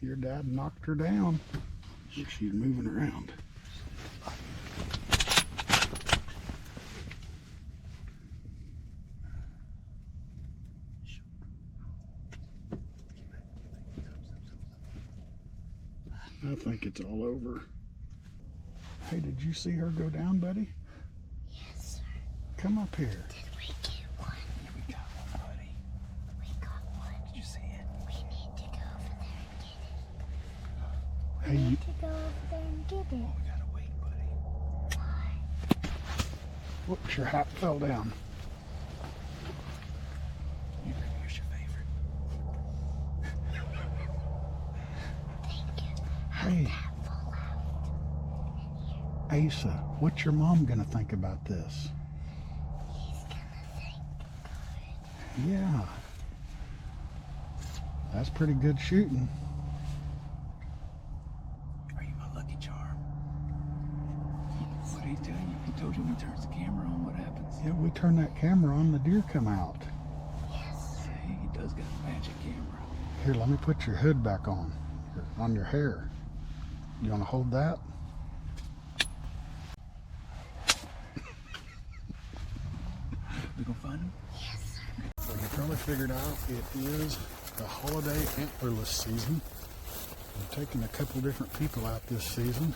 Your dad knocked her down. She's moving around. I think it's all over. Hey, did you see her go down, buddy? Yes, sir. Come up here. Did we get one? Yeah, we got one, buddy. We got one. Did you see it? We need to go over there and get it. Hey, We you, need to go over there and get it. Oh, we gotta wait, buddy. Why? whoops, your hat fell down. Here's your favorite. Thank you. Hey, That fall out. Asa, what's your mom gonna think about this? He's gonna think good. Yeah. That's pretty good shooting. Are you my lucky charm? What did he tell you? He told you when he turns the camera on, what happens? Yeah, we turn that camera on, the deer come out. Yes. Hey, he does got a magic camera. Here, let me put your hood back on your hair. You want to hold that? We gonna find him? Yes, sir. Well, you probably figured out it is the holiday antlerless season. I'm taking a couple different people out this season.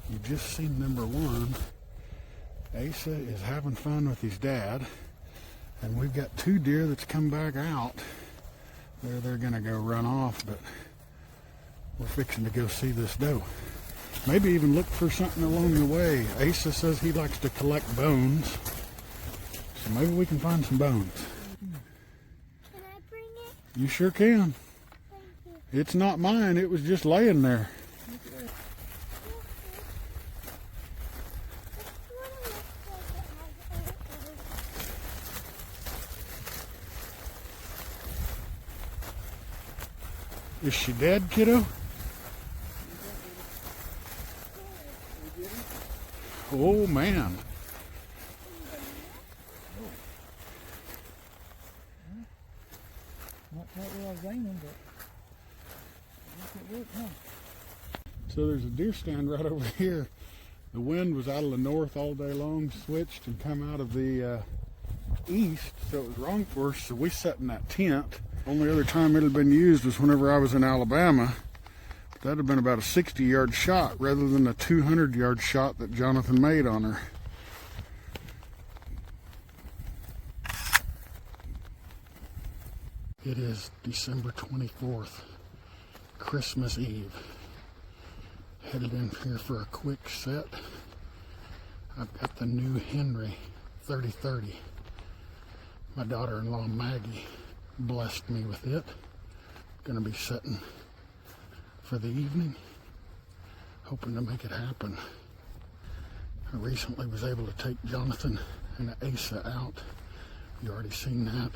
You just seen number one. Asa is having fun with his dad. And we've got two deer that's come back out. They're gonna go run off, but we're fixing to go see this doe. Maybe even look for something along the way. Asa says he likes to collect bones. So maybe we can find some bones. Can I bring it? You sure can. Thank you. It's not mine, it was just laying there. Is she dead, kiddo? Oh man. Not quite where I was aiming, but it worked, huh? So there's a deer stand right over here. The wind was out of the north all day long, switched and come out of the east, so it was wrong for us. So we sat in that tent. Only other time it had been used was whenever I was in Alabama. That'd have been about a 60-yard shot rather than a 200-yard shot that Johnathan made on her. It is December 24th, Christmas Eve. Headed in here for a quick set. I've got the new Henry 3030. My daughter-in-law Maggie blessed me with it. Gonna be setting for the evening, hoping to make it happen. I recently was able to take Johnathan and Asa out. You already seen that.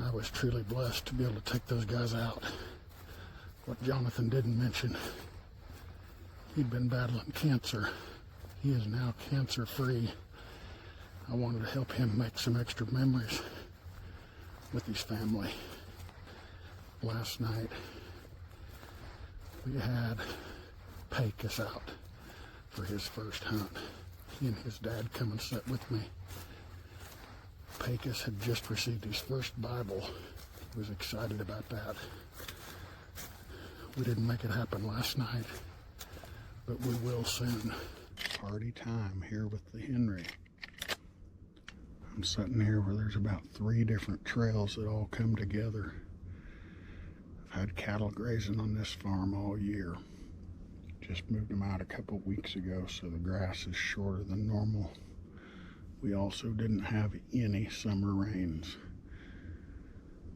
I was truly blessed to be able to take those guys out. What Johnathan didn't mention, he'd been battling cancer. He is now cancer-free. I wanted to help him make some extra memories with his family. Last night, we had Peycus out for his first hunt. He and his dad come and sat with me. Peycus had just received his first Bible. He was excited about that. We didn't make it happen last night, but we will soon. Party time here with the Henry. I'm sitting here where there's about 3 different trails that all come together. I've had cattle grazing on this farm all year. Just moved them out a couple weeks ago, so the grass is shorter than normal. We also didn't have any summer rains.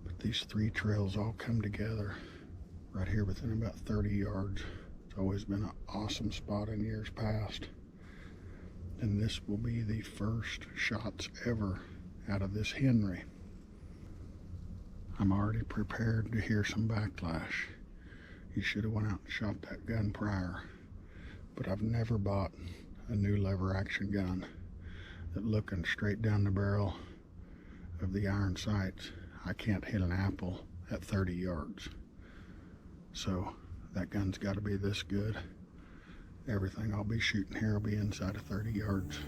But these 3 trails all come together right here within about 30 yards. It's always been an awesome spot in years past. And this will be the first shots ever out of this Henry. I'm already prepared to hear some backlash. You should have went out and shot that gun prior. But I've never bought a new lever action gun that looking straight down the barrel of the iron sights, I can't hit an apple at 30 yards. So that gun's got to be this good. Everything I'll be shooting here will be inside of 30 yards.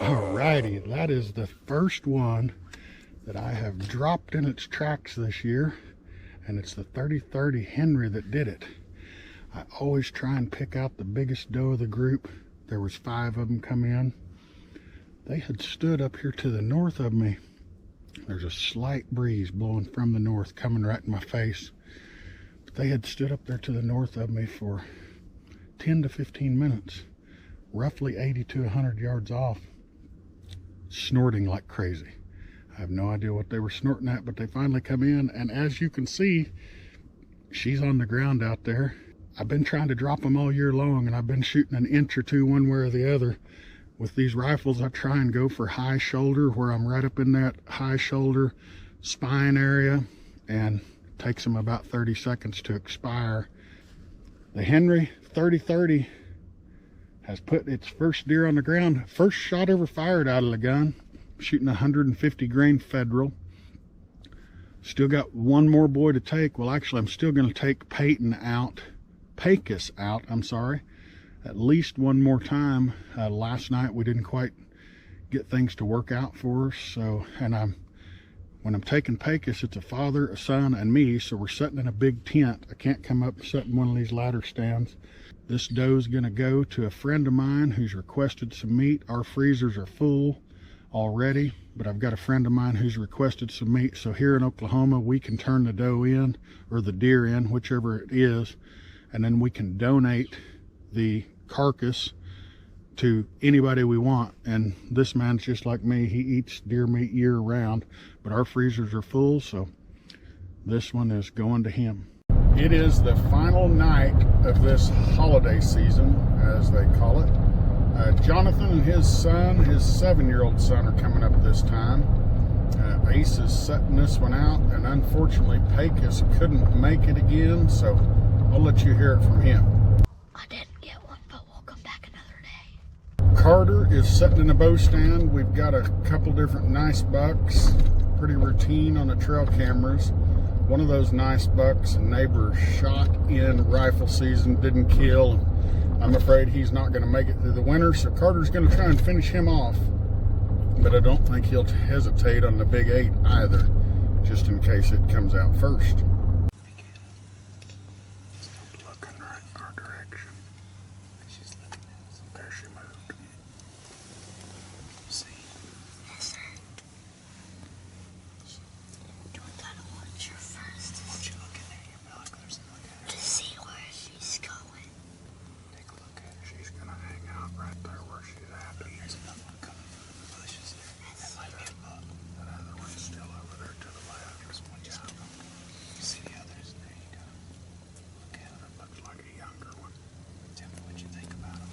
Alrighty, that is the first one that I have dropped in its tracks this year, and it's the 30-30 Henry that did it. I always try and pick out the biggest doe of the group. There was 5 of them come in. They had stood up here to the north of me. There's a slight breeze blowing from the north coming right in my face. But they had stood up there to the north of me for 10 to 15 minutes, roughly 80 to 100 yards off, snorting like crazy. I have no idea what they were snorting at, but they finally come in, and as you can see, she's on the ground out there. I've been trying to drop them all year long, and I've been shooting an inch or two one way or the other. With these rifles, I try and go for high shoulder, where I'm right up in that high shoulder spine area, and it takes them about 30 seconds to expire. The Henry 30-30 has put its first deer on the ground. First shot ever fired out of the gun. Shooting 150 grain Federal. Still got one more boy to take. Well, actually, I'm still going to take Peycus out, I'm sorry, at least one more time. Last night we didn't quite get things to work out for us. So, and when I'm taking Peycus, it's a father, a son, and me. So we're sitting in a big tent. I can't come up and sit in one of these ladder stands. This doe's gonna go to a friend of mine who's requested some meat. Our freezers are full already, but I've got a friend of mine who's requested some meat. So here in Oklahoma, we can turn the doe in, or the deer in, whichever it is, and then we can donate the carcass to anybody we want. And this man's just like me. He eats deer meat year round, but our freezers are full, so this one is going to him. It is the final night of this holiday season, as they call it. Johnathan and his son, his 7-year-old son, are coming up this time. Ace is setting this one out, and unfortunately Peycus couldn't make it again, so I'll let you hear it from him. I didn't get one, but we'll come back another day. Carter is sitting in a bow stand. We've got a couple different nice bucks, pretty routine on the trail cameras. One of those nice bucks, a neighbor shot in rifle season, didn't kill. I'm afraid he's not going to make it through the winter, so Carter's going to try and finish him off. But I don't think he'll hesitate on the Big 8 either, just in case it comes out first. Looking right in our direction. She's looking at us. There she moved. See? Yes, sir. Do we gotta watch her first? Once you look in there, your binoculars and look at her. To see where she's going. Take a look at her. She's going to hang out right there where she's at. There's another one coming from the bushes there. That might be a buck. That other one's still over there to the left. There's one just below. You see the others? There you go. Look at them. Looks like a younger one. Tell me what you think about them.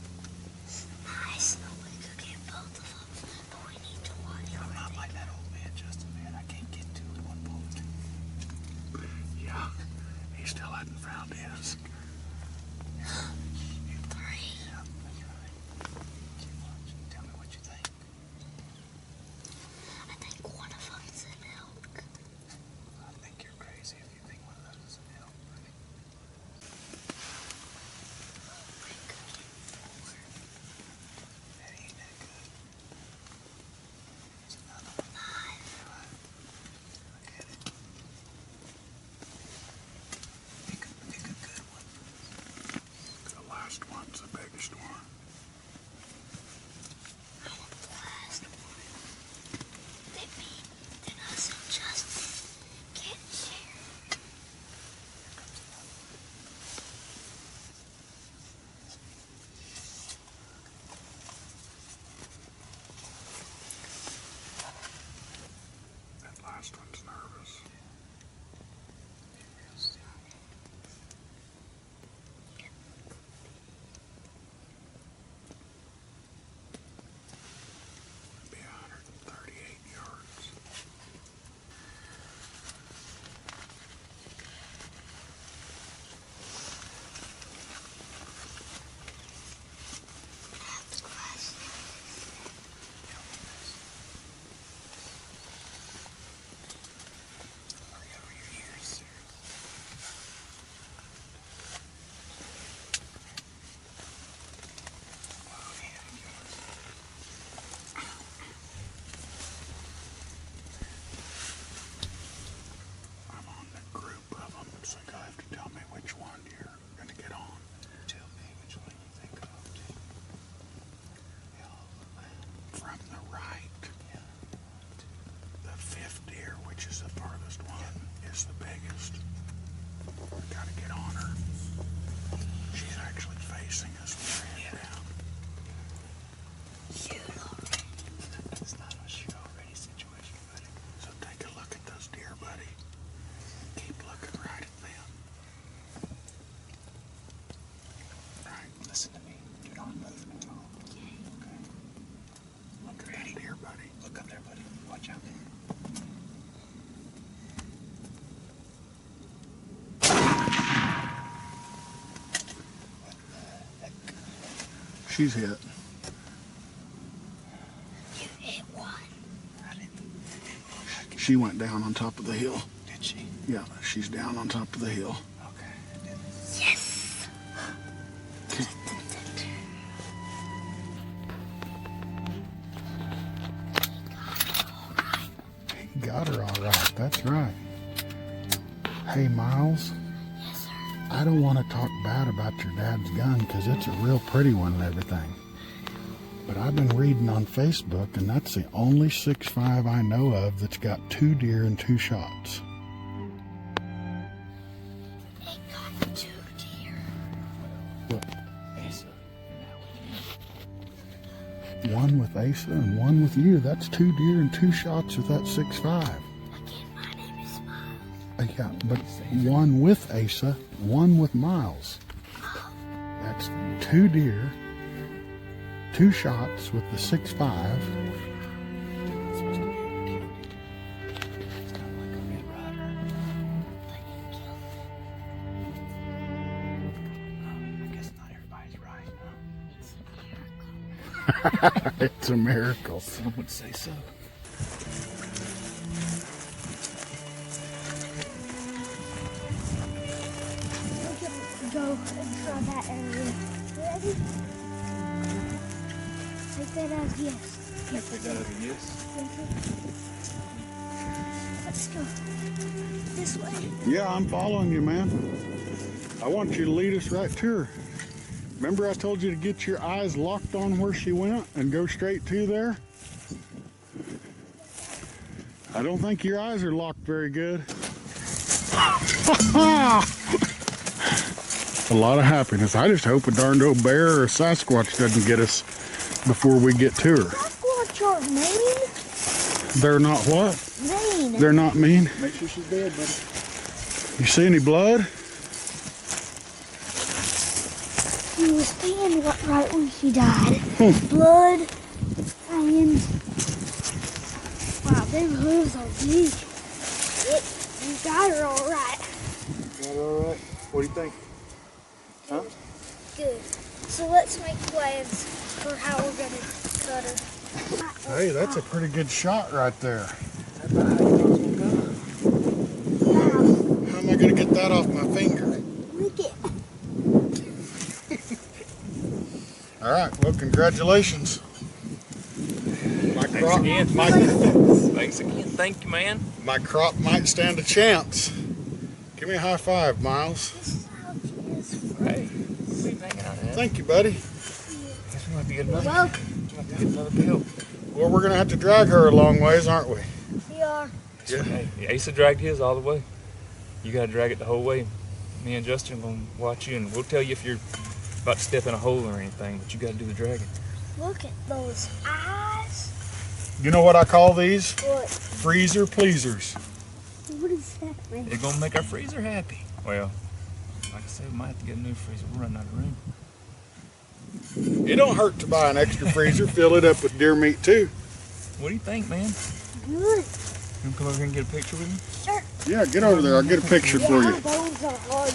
Nice. We could get both of them, but we need to watch. I'm not like that old man, Justin, man. I can't get to it one bullet. Yeah, he still hadn't found his. 3. Yeah, that's right. Keep watching. Tell me what you think. I think one of them is an elk. I think you're crazy if you think one of those is an elk, right? That ain't that good. There's another one. 5. she's hit. You hit one. I didn't. She went down on top of the hill. Did she? Yeah, she's down on top of the hill. Okay. I didn't. Yes. Got her all right. That's right. Hey, Miles. Yes, sir. I don't want to talk bad about your dad's gun because it's a real pretty one and everything. But I've been reading on Facebook, and that's the only 6.5 I know of that's got 2 deer and 2 shots. It got 2 deer. Look, Asa. one with Asa and one with you. That's 2 deer and 2 shots with that 6.5. Again, my name is Miles. Yeah, but one with Asa, one with Miles. That's 2 deer, 2 shots with the 6.5. It's supposed to be a coyote. It's kind of like a Red Rider. I guess not everybody's right, huh? It's a miracle. It's a miracle. Some would say so. Go and try that area. Ready? Take that as yes. Take that as a yes. Let's go. This way. Yeah, I'm following you, man. I want you to lead us right to her. Remember I told you to get your eyes locked on where she went and go straight to there? I don't think your eyes are locked very good. A lot of happiness. I just hope a darned old bear or a Sasquatch doesn't get us before we get to her. Sasquatch are mean. They're not what? Mean. They're not mean. Make sure she's dead, buddy. You see any blood? He was peeing right when she died. Blood, fangs. Wow, them hooves are big. You got her all right. Got it all right? What do you think? Huh? Good. So let's make plans for how we're gonna cut her. Hey, that's a pretty good shot right there. Is that about how you think it's gonna go? How am I going to get that off my finger? Look it. All right, well, congratulations. My crop, again. my, Thanks again. Thank you, man. my crop might stand a chance. Give me a high five, Miles. This is how she is. Hey, we've been hanging out, man. Thank you, buddy. Guess we might be getting You're another. welcome. We might be getting another bill. Well, we're going to have to drag her a long ways, aren't we? We are. Yeah. Hey, Asa dragged his all the way. You gotta drag it the whole way. Me and Justin are gonna watch you, and we'll tell you if you're about to step in a hole or anything, but you gotta do the dragging. Look at those eyes. You know what I call these? What? Freezer pleasers. What does that mean? They're gonna make our freezer happy. Well, like I said, we might have to get a new freezer. We're running out of room. It don't hurt to buy an extra freezer, fill it up with deer meat too. What do you think, man? Good. You wanna come over here and get a picture with me? Sure. Yeah, get over there. I'll get a picture for you. Yeah, those are hard.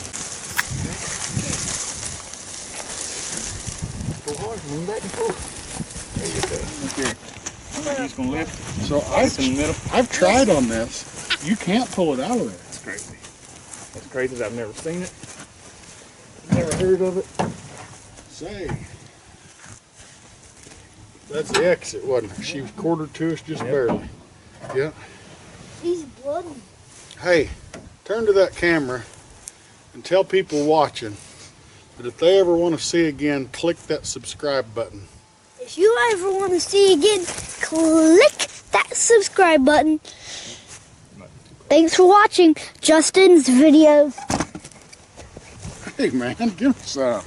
Go hard, lean back and forth. There you go. Okay. He's gonna lift. So In the middle. I've tried on this. You can't pull it out of there. That's crazy. That's crazy. I've never seen it. Never heard of it. Say, that's the exit, wasn't it? She was quartered to us just barely. Yeah. She's bloody. Hey, turn to that camera and tell people watching that if they ever want to see again, click that subscribe button. If you ever want to see again, click that subscribe button. Thanks for watching Justin's videos. Hey man, give me some.